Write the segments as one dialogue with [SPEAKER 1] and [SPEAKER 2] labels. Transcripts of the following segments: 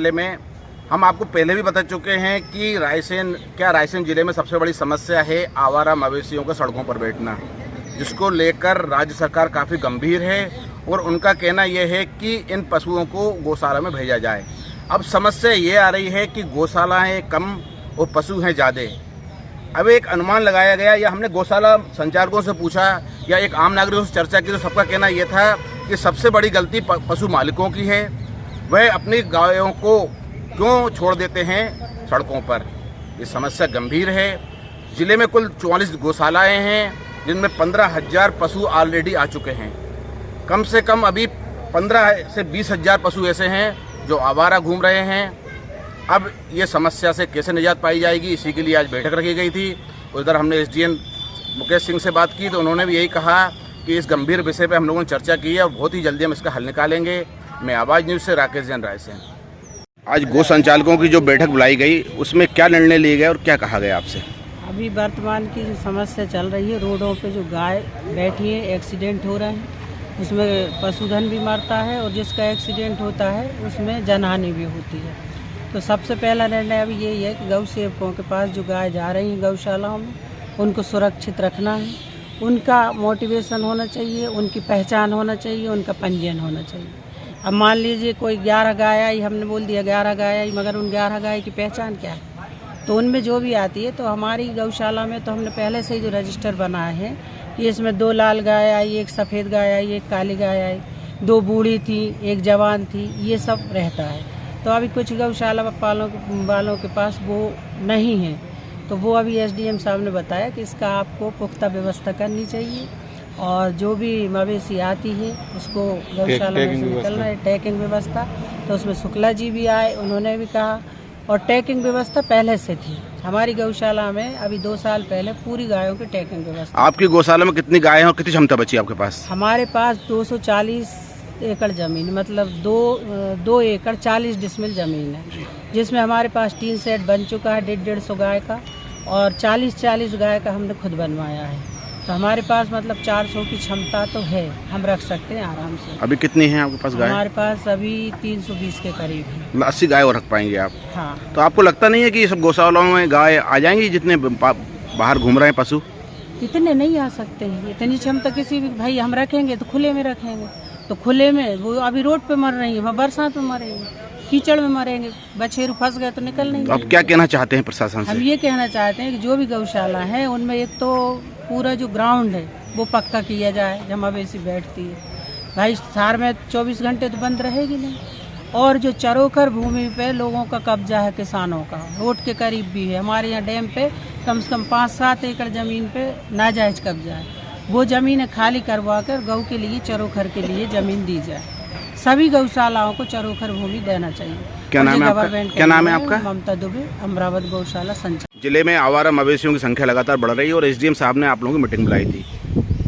[SPEAKER 1] पहले में हम आपको पहले भी बता चुके हैं कि रायसेन जिले में सबसे बड़ी समस्या है आवारा मवेशियों का सड़कों पर बैठना, जिसको लेकर राज्य सरकार काफ़ी गंभीर है और उनका कहना यह है कि इन पशुओं को गौशाला में भेजा जाए। अब समस्या ये आ रही है कि गौशालाएँ कम और पशु हैं ज़्यादा। अब एक अनुमान लगाया गया, या हमने गौशाला संचालकों से पूछा या एक आम नागरिकों से चर्चा की, तो सबका कहना यह था कि सबसे बड़ी गलती पशु मालिकों की है। वह अपनी गायों को क्यों छोड़ देते हैं सड़कों पर। ये समस्या गंभीर है। ज़िले में कुल 44 गौशालाएँ हैं, जिनमें 15,000 पशु ऑलरेडी आ चुके हैं। कम से कम अभी 15 से 20,000 पशु ऐसे हैं जो आवारा घूम रहे हैं। अब ये समस्या से कैसे निजात पाई जाएगी, इसी के लिए आज बैठक रखी गई थी। उधर हमने एसडीएम मुकेश सिंह से बात की तो उन्होंने भी यही कहा कि इस गंभीर विषय पे हम लोगों ने चर्चा की है और बहुत ही जल्दी हम इसका हल निकालेंगे। मैं आवाज़ न्यूज़ से राकेश जैन, रायसेन। आज गौ संचालकों की जो बैठक बुलाई गई, उसमें क्या निर्णय लिए गए और क्या कहा गया आपसे?
[SPEAKER 2] अभी वर्तमान की जो समस्या चल रही है, रोडों पे जो गाय बैठी है, एक्सीडेंट हो रहे हैं, उसमें पशुधन भी मरता है और जिसका एक्सीडेंट होता है उसमें जनहानि भी होती है। तो सबसे पहला निर्णय अभी यही है कि गौ सेवकों के पास जो गाय जा रही हैं गौशालाओं में, उनको सुरक्षित रखना है। उनका मोटिवेशन होना चाहिए, उनकी पहचान होना चाहिए, उनका पंजीयन होना चाहिए। अब मान लीजिए कोई 11 गाय आई, हमने बोल दिया 11 गाय आई, मगर उन 11 गाय की पहचान क्या है? तो उनमें जो भी आती है, तो हमारी गौशाला में तो हमने पहले से ही जो रजिस्टर बनाए हैं कि इसमें 2 लाल गाय आई, 1 सफ़ेद गाय आई, 1 काली गाय आई, 2 बूढ़ी थी, 1 जवान थी, ये सब रहता है। तो अभी कुछ गौशाला वालों के पास वो नहीं है, तो वो अभी एसडीएम साहब ने बताया कि इसका आपको पुख्ता व्यवस्था करनी चाहिए और जो भी मवेशी आती है उसको गौशाला में से निकलना है, टैगिंग व्यवस्था। तो उसमें शुक्ला जी भी आए, उन्होंने भी कहा, और टैगिंग व्यवस्था पहले से थी हमारी गौशाला में। अभी 2 साल पहले पूरी गायों की टैगिंग व्यवस्था।
[SPEAKER 1] आपकी गौशाला में कितनी गायें हैं और कितनी क्षमता बची आपके पास?
[SPEAKER 2] हमारे पास 240 एकड़ ज़मीन, मतलब 2 एकड़ 40 डिसमिल ज़मीन है, जिसमें हमारे पास 3 सेट बन चुका है 150 गाय का, और 40 गाय का हमने खुद बनवाया है। तो हमारे पास मतलब 400 की क्षमता तो है, हम रख सकते हैं आराम से।
[SPEAKER 1] अभी कितनी हैं आपके पास गाय?
[SPEAKER 2] हमारे पास अभी 320 के करीब है।
[SPEAKER 1] 80 गाय और रख पाएंगे आप?
[SPEAKER 2] हाँ।
[SPEAKER 1] तो आपको लगता नहीं है कि सब गौशालाओं में गाय आ जाएंगी जितने बाहर घूम रहे हैं पशु?
[SPEAKER 2] इतने नहीं आ सकते हैं, इतनी क्षमता किसी भी भाई हम रखेंगे तो खुले में रखेंगे। तो खुले में वो अभी रोड पे मर रही है, बरसात में मरेंगे, कीचड़ में मरेंगे, बछेरू फंस गए तो निकल नहीं।
[SPEAKER 1] तो आप क्या कहना चाहते हैं प्रशासन से?
[SPEAKER 2] हम ये कहना चाहते हैं कि जो भी गौशाला है उनमें एक तो पूरा जो ग्राउंड है वो पक्का किया जाए जहाँ मवेशी बैठती है। भाई साल में 24 घंटे तो बंद रहेगी नहीं। और जो चरोकर भूमि पे लोगों का कब्जा है, किसानों का, रोड के करीब भी है। हमारे यहाँ डैम पे कम से कम 5-7 एकड़ ज़मीन पे नाजायज कब्जा है। वो ज़मीनें खाली करवा कर गौ के लिए, चरोखर के लिए ज़मीन दी जाए। सभी गौशालाओं को चरोखर भूमि देना चाहिए।
[SPEAKER 1] क्या नाम है आपका? क्या नाम है आपका?
[SPEAKER 2] ममता दुबे, अमरावत गौशाला संचालक।
[SPEAKER 1] जिले में आवारा मवेशियों की संख्या लगातार बढ़ रही है और एसडीएम साहब ने आप लोगों की मीटिंग बुलाई थी,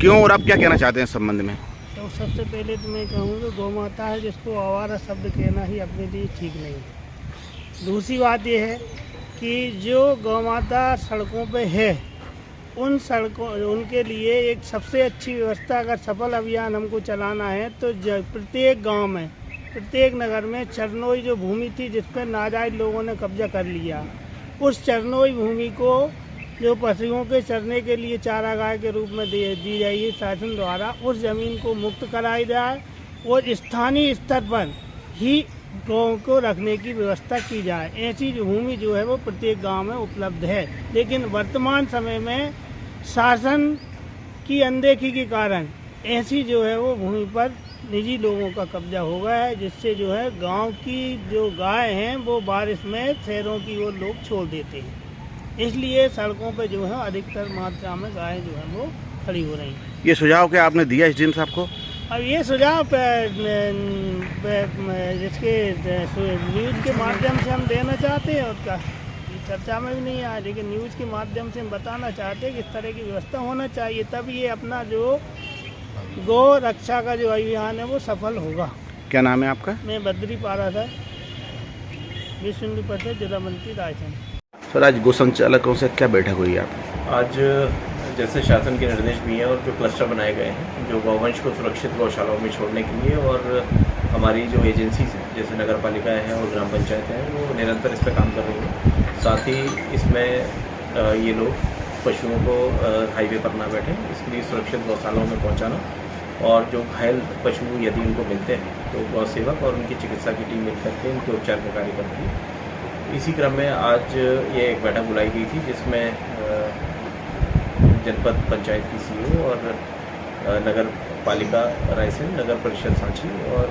[SPEAKER 1] क्यों और आप क्या कहना चाहते हैं इस संबंध में?
[SPEAKER 3] तो सबसे पहले तो मैं कहूँगा गौ माता है जिसको आवारा शब्द कहना ही अपने लिए ठीक नहीं है। दूसरी बात यह है कि जो गौ माता सड़कों पे है, उन सड़कों उनके लिए एक सबसे अच्छी व्यवस्था, अगर सफल अभियान हमको चलाना है तो प्रत्येक गांव में, प्रत्येक नगर में चरनोई जो भूमि थी जिस पर नाजायज लोगों ने कब्जा कर लिया, उस चरनोई भूमि को जो पशुओं के चरने के लिए चारागाह के रूप में दी जाएगी शासन द्वारा, उस ज़मीन को मुक्त कराई जाए और स्थानीय स्तर पर ही गौ को रखने की व्यवस्था की जाए। ऐसी जो भूमि जो है वो प्रत्येक गांव में उपलब्ध है, लेकिन वर्तमान समय में शासन की अनदेखी के कारण ऐसी जो है वो भूमि पर निजी लोगों का कब्जा हो गया है, जिससे जो है गांव की जो गाय हैं वो बारिश में शहरों की ओर लोग छोड़ देते हैं। इसलिए सड़कों पे जो है अधिकतर मात्रा में गाय जो है वो खड़ी हो रही हैं।
[SPEAKER 1] ये सुझाव क्या आपने दिया एसडीएम साहब को?
[SPEAKER 3] अब ये सुझाव जिसके न्यूज़ के माध्यम से हम देना चाहते हैं, उसका चर्चा में भी नहीं आया, लेकिन न्यूज़ के माध्यम से हम बताना चाहते हैं कि इस तरह की व्यवस्था होना चाहिए, तब ये अपना जो गौ रक्षा का जो अभियान है वो सफल होगा।
[SPEAKER 1] क्या नाम है आपका?
[SPEAKER 3] मैं बद्री पारा था, विश्व हिंदू परिषद जिला मंत्री रायसेन।
[SPEAKER 1] सर, आज गौ संचालकों से क्या बैठक हुई आप?
[SPEAKER 4] आज जैसे शासन के निर्देश भी हैं और जो क्लस्टर बनाए गए हैं जो गौवंश को सुरक्षित गौशालाओं में छोड़ने के लिए, और हमारी जो एजेंसीज हैं जैसे नगर पालिकाएँ हैं और ग्राम पंचायतें हैं वो निरंतर इस पर काम कर रही हैं। साथ ही इसमें ये लोग पशुओं को हाईवे पर ना बैठें, इसके लिए सुरक्षित गौशालाओं में पहुंचाना और जो घायल पशु यदि उनको मिलते हैं तो गौ सेवक और उनकी चिकित्सा की टीम मिलकर के उनके उपचार का कार्य करती है। इसी क्रम में आज ये एक बैठक बुलाई गई थी जिसमें जनपद पंचायत की सीईओ और नगर पालिका रायसेन, नगर परिषद सांची और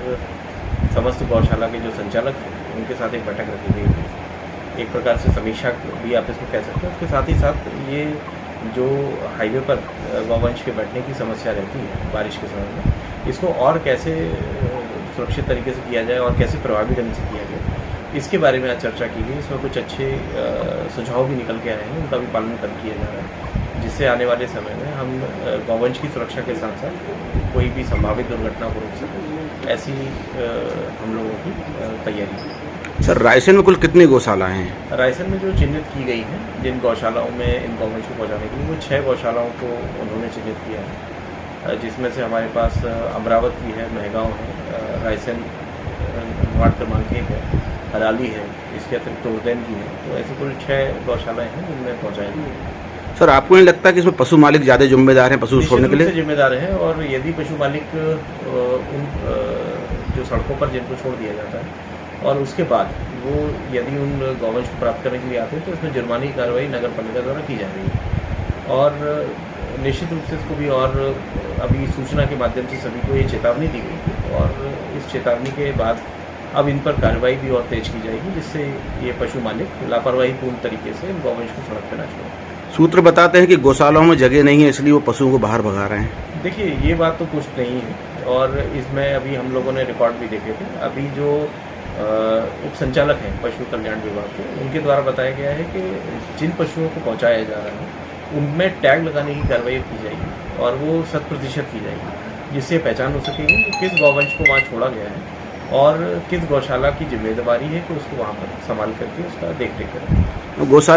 [SPEAKER 4] समस्त गौशाला के जो संचालक हैं उनके साथ एक बैठक रखी गई थी। एक प्रकार से समीक्षा भी आप इसको कह सकते हैं। उसके साथ ही साथ ये जो हाईवे पर गौवंश के बैठने की समस्या रहती है बारिश के समय में, इसको और कैसे सुरक्षित तरीके से किया जाए और कैसे प्रभावी ढंग से किया जाए, इसके बारे में आज चर्चा की गई। इसमें कुछ अच्छे सुझाव भी निकल के आए हैं, उनका भी पालन कर किया जा रहा है, जिससे आने वाले समय में हम गौवंश की सुरक्षा के साथ साथ कोई भी संभावित दुर्घटना को रोक सकें, ऐसी हम लोगों की तैयारी है।
[SPEAKER 1] सर, रायसेन में कुल कितनी गौशाला हैं?
[SPEAKER 4] रायसेन में जो चिन्हित की गई हैं जिन गौशालाओं में इन गौवंश को पहुँचाने के लिए, वो 6 गौशालाओं को उन्होंने चिन्हित किया है, जिसमें से हमारे पास अमरावत की है, महगांव है, रायसेन वार्ड क्रमांक 1 है, हराली है, इसके अतिरिक्त उर्दैन की है। तो ऐसे कुल 6 गौशालाएँ हैं जिनमें पहुँचाएंगे।
[SPEAKER 1] सर, आपको नहीं लगता कि इसमें पशु मालिक ज़्यादा जिम्मेदार हैं पशु छोड़ने के लिए?
[SPEAKER 4] जिम्मेदार हैं, और यदि पशु मालिक उन जो सड़कों पर जिनको छोड़ दिया जाता है और उसके बाद वो यदि उन गौवंश को प्राप्त करने के लिए आते हैं तो इसमें जुर्माने की कार्रवाई नगर पालिका द्वारा की जा रही है। और निश्चित रूप से इसको भी और अभी सूचना के माध्यम से सभी को ये चेतावनी दी गई थी और इस चेतावनी के बाद अब इन पर कार्रवाई भी और तेज की जाएगी, जिससे ये पशु मालिक लापरवाहीपूर्ण तरीके से इन गौवंश को सड़क पर न छोड़ें।
[SPEAKER 1] सूत्र बताते हैं कि गौशालाओं में जगह नहीं है, इसलिए वो पशुओं को बाहर भगा रहे हैं।
[SPEAKER 4] देखिए, ये बात तो कुछ नहीं है और इसमें अभी हम लोगों ने रिकॉर्ड भी देखे थे। अभी जो उप संचालक हैं पशु कल्याण विभाग के, उनके द्वारा बताया गया है कि जिन पशुओं को पहुंचाया जा रहा है उनमें टैग लगाने की कार्रवाई की जाएगी और वो 100% की जाएगी, जिससे पहचान हो सकेगी कि किस गौवंश को वहाँ छोड़ा गया है और किस गौशाला की जिम्मेदारी है कि उसको वहाँ पर संभाल करके उसका देख रेख करें।
[SPEAKER 1] गौशाला